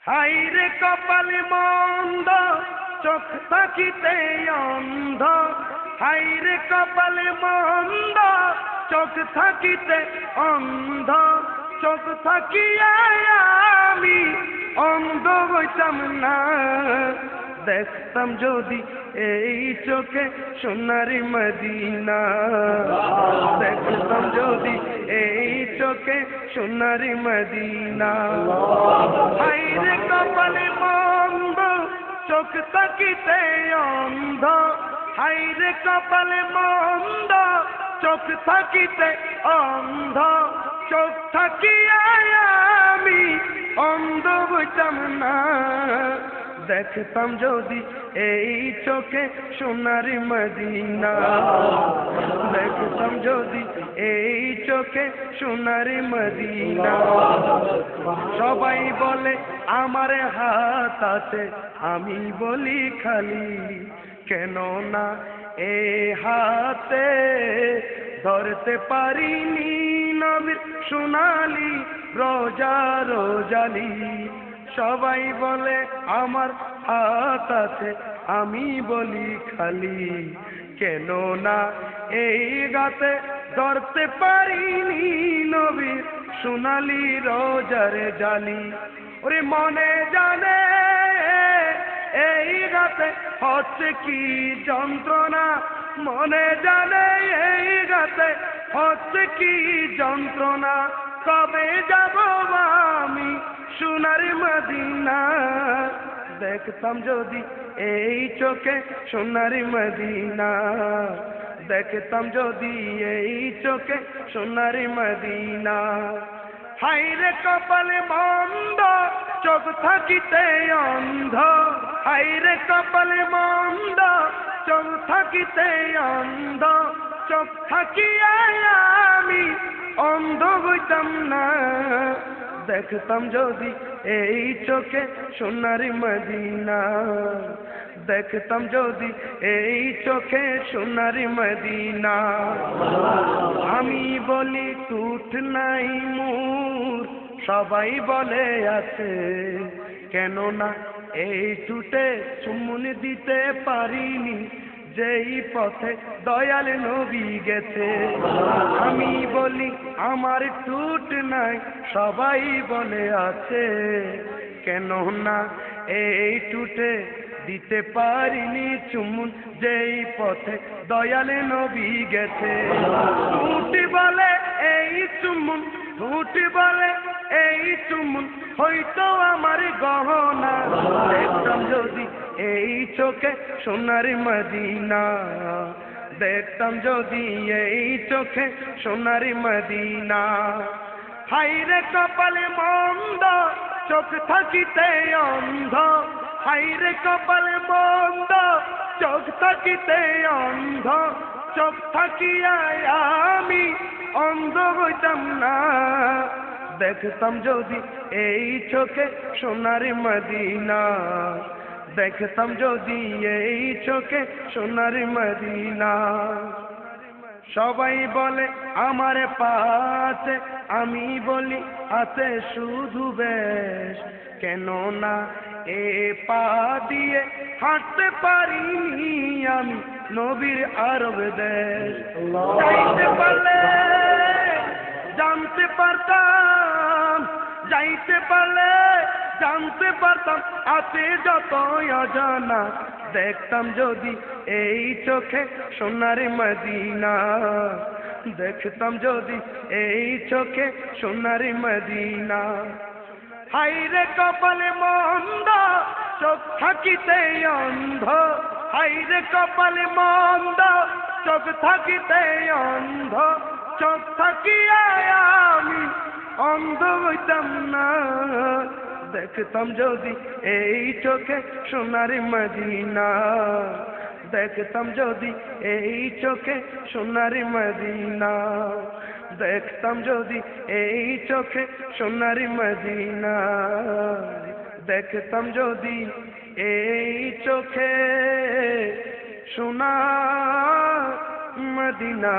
হাইরে কপালে মন্দ চোখ থাকিতে অন্ধ, হাইরে কপালে মন্দ চোখ থাকিতে অন্ধ, চোখ থাকিয়া আমি অন্ধ হইতাম না। দেখতাম যদি এই চোখে সোনারি মদিনা, দেখতাম যদি এই চোখে সোনারি মদিনা। হাইরে কপালে মন্দ চোখ থাকিতে অন্ধ, হাইরে কপালে মন্দ চোখ থাকিতে অন্ধ, চোখ থাকিয়া আমি অন্ধ হইতাম না। দেখতাম যদি এই চোখে সোনারি মদিনা, দেখতাম যদি এই চোখে সোনারি মদিনা। সবাই বলে আমার হাত আছে, আমি বলি খালি, কেন না এ হাতে ধরতে পারিনি নবীর সোনালি রোজা রোজালি। সবাই বলে আমার হাত আছে, আমি বলি খালি, কেন না এই গাতে ধরতে পারিনি নবীর সোনালি রোজার জালি। ওরে মনে জানে এই গাতে হচ্ছে কি যন্ত্রণা, মনে জানে এই গাতে হচ্ছে কি যন্ত্রণা। কবে যাব আমি সোনারি মদিনা, দেখতাম যদি এই চোখে সোনারি মদিনা, দেখতাম যদি এই চোখে সোনারি মদিনা। হাইরে কপালে মন্দ চোখ থাকিতে অন্ধ, হাইরে কপালে মন্দ চোখ থাকিতে অন্ধ, চোখ থাকিয়া আমি অন্ধ হইতাম না। দেখতাম যদি এই চোখে সোনারি মদিনা, দেখতাম যদি এই চোখে সোনারি মদিনা। আমি বলি টুট নাই মোর, সবাই বলে আছে, কেন না এই টুটে চুমুন দিতে পারিনি যেই পথে দয়াল নবী গেছে। আমি বলি আমার টুট নাই, সবাই বলে আছে, কেন না এই টুটে দিতে পারিনি চুমুন যেই পথে দয়াল নবী গেছে। টুট বলে এই চুমুন, টুট বলে এই চুমুন হয়তো আমার গহনা। দেখতাম যদি এই চোখে সোনারি মদিনা, দেখতাম যদি এই চোখে সোনারি মদিনা। হাইরে কপালে মন্দ চোখ থাকিতে অন্ধ, হাইরে কপালে মন্দ চোখ থাকিতে অন্ধ, চোখ থাকিয়া আমি অন্ধ হইতাম না। দেখতাম যদি এই চোখে সোনারি মদিনা, দেখতাম যদি এই চোখে সোনারি মদিনা। সবাই বলে আমার পাছে, আমি বলি আছে শুধু বেশ, কেন না এ পা দিয়ে হাঁটতে পারিনি আমি নবীর আরব দেশ। যাইতে পারলে জানতে পারতাম, যাইতে পারলে জানতে পারতাম আছে যত অজানা। দেখতাম যদি এই চোখে সোনারি মদিনা, দেখতাম যদি এই চোখে সোনারি মদিনা। হাইরে কপালে মন্দ চোখ থাকিতে অন্ধ, হাইরে কপালে মন্দ চোখ থাকিতে অন্ধ, চোখ থাকিয়া আমি অন্ধ হইতাম না। দেখতাম যদি এই চোখে সোনারি মদিনা, দেখতাম যদি এই চোখে সোনারি মদিনা, দেখতাম যদি এই চোখে সোনারি মদিনা, দেখতাম যদি এই চোখে সোনা মদিনা।